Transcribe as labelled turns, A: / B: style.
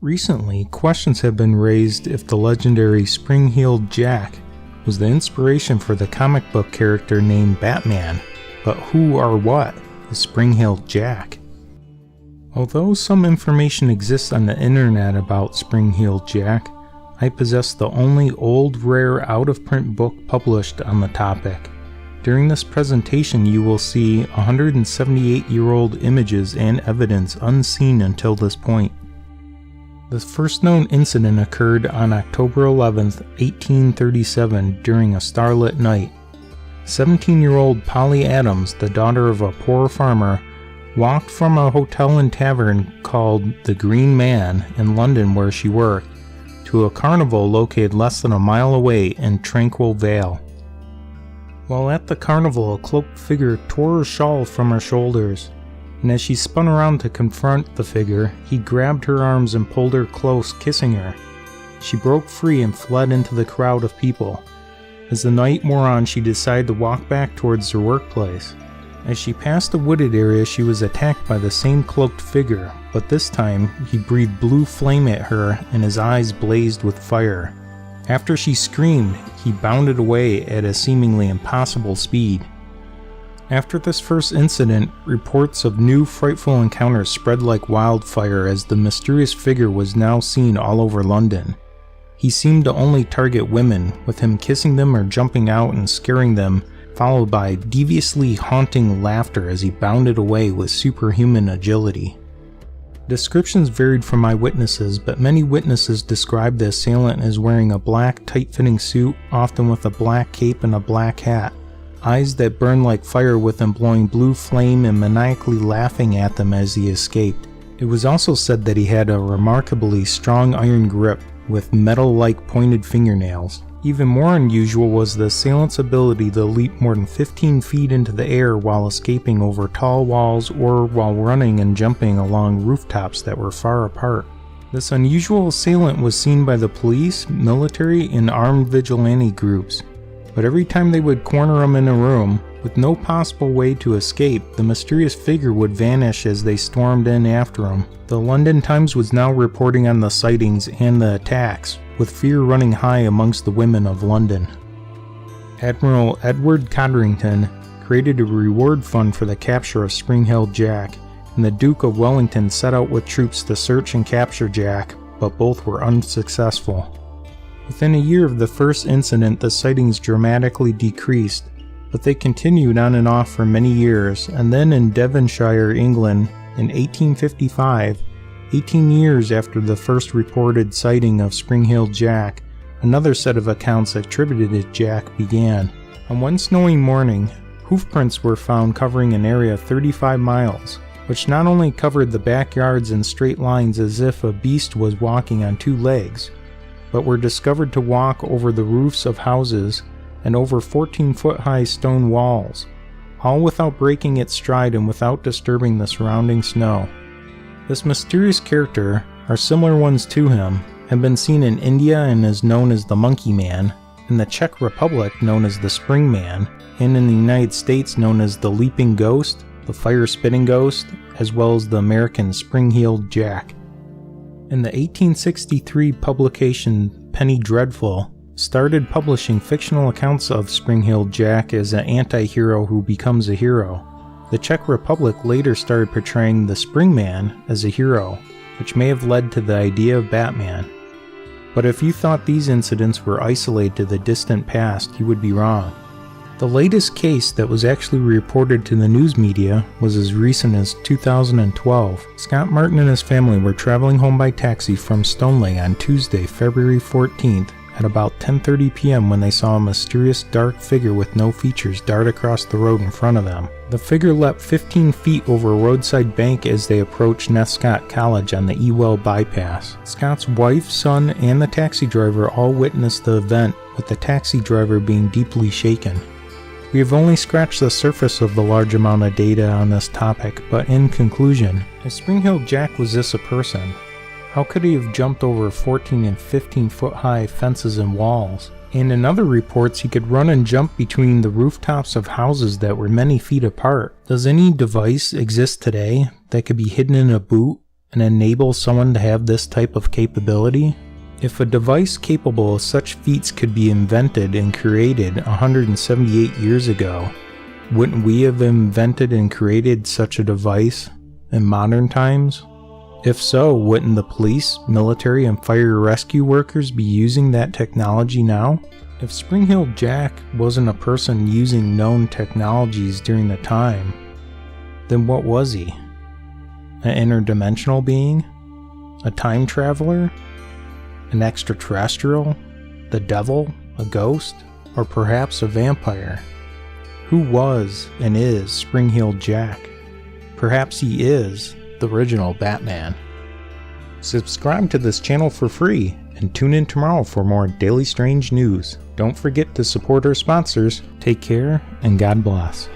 A: Recently, questions have been raised if the legendary Spring-Heeled Jack was the inspiration for the comic book character named Batman, but who or what is Spring-Heeled Jack? Although some information exists on the internet about Spring-Heeled Jack, I possess the only old, rare, out-of-print book published on the topic. During this presentation you will see 178-year-old images and evidence unseen until this point. The first known incident occurred on October 11, 1837 during a starlit night. 17-year-old Polly Adams, the daughter of a poor farmer, walked from a hotel and tavern called the Green Man in London where she worked, to a carnival located less than a mile away in Tranquil Vale. While at the carnival, a cloaked figure tore her shawl from her shoulders, and as she spun around to confront the figure, he grabbed her arms and pulled her close, kissing her. She broke free and fled into the crowd of people. As the night wore on, she decided to walk back towards her workplace. As she passed a wooded area, she was attacked by the same cloaked figure, but this time he breathed blue flame at her and his eyes blazed with fire. After she screamed, he bounded away at a seemingly impossible speed. After this first incident, reports of new frightful encounters spread like wildfire as the mysterious figure was now seen all over London. He seemed to only target women, with him kissing them or jumping out and scaring them, followed by deviously haunting laughter as he bounded away with superhuman agility. Descriptions varied from eyewitnesses, but many witnesses described the assailant as wearing a black, tight-fitting suit, often with a black cape and a black hat, eyes that burned like fire with him blowing blue flame and maniacally laughing at them as he escaped. It was also said that he had a remarkably strong iron grip with metal-like pointed fingernails. Even more unusual was the assailant's ability to leap more than 15 feet into the air while escaping over tall walls or while running and jumping along rooftops that were far apart. This unusual assailant was seen by the police, military, and armed vigilante groups. But every time they would corner him in a room, with no possible way to escape, the mysterious figure would vanish as they stormed in after him. The London Times was now reporting on the sightings and the attacks, with fear running high amongst the women of London. Admiral Edward Codrington created a reward fund for the capture of Spring-Heeled Jack, and the Duke of Wellington set out with troops to search and capture Jack, but both were unsuccessful. Within a year of the first incident, the sightings dramatically decreased, but they continued on and off for many years, and then in Devonshire, England, in 1855, 18 years after the first reported sighting of Spring-Heeled Jack, another set of accounts attributed to Jack began. On one snowy morning, hoofprints were found covering an area of 35 miles, which not only covered the backyards in straight lines as if a beast was walking on two legs, but were discovered to walk over the roofs of houses and over 14-foot-high stone walls, all without breaking its stride and without disturbing the surrounding snow. This mysterious character, or similar ones to him, have been seen in India and is known as the Monkey Man, in the Czech Republic known as the Spring Man, and in the United States known as the Leaping Ghost, the Fire-Spitting Ghost, as well as the American Spring-Heeled Jack. In the 1863 publication Penny Dreadful started publishing fictional accounts of Spring-Heeled Jack as an anti-hero who becomes a hero. The Czech Republic later started portraying the Spring Man as a hero, which may have led to the idea of Batman. But if you thought these incidents were isolated to the distant past, you would be wrong. The latest case that was actually reported to the news media was as recent as 2012. Scott Martin and his family were traveling home by taxi from Stoneleigh on Tuesday, February 14th at about 10:30 p.m. when they saw a mysterious dark figure with no features dart across the road in front of them. The figure leapt 15 feet over a roadside bank as they approached Nescott College on the Ewell bypass. Scott's wife, son, and the taxi driver all witnessed the event, with the taxi driver being deeply shaken. We have only scratched the surface of the large amount of data on this topic, but in conclusion, if Spring-Heeled Jack was this a person, how could he have jumped over 14 and 15 foot high fences and walls? And in other reports, he could run and jump between the rooftops of houses that were many feet apart. Does any device exist today that could be hidden in a boot and enable someone to have this type of capability? If a device capable of such feats could be invented and created 178 years ago, wouldn't we have invented and created such a device in modern times? If so, wouldn't the police, military, and fire rescue workers be using that technology now? If Spring-Heeled Jack wasn't a person using known technologies during the time, then what was he? An interdimensional being? A time traveler? An extraterrestrial? The devil? A ghost? Or perhaps a vampire? Who was and is Spring-Heeled Jack? Perhaps he is the original Batman. Subscribe to this channel for free and tune in tomorrow for more Daily Strange news. Don't forget to support our sponsors. Take care and God bless.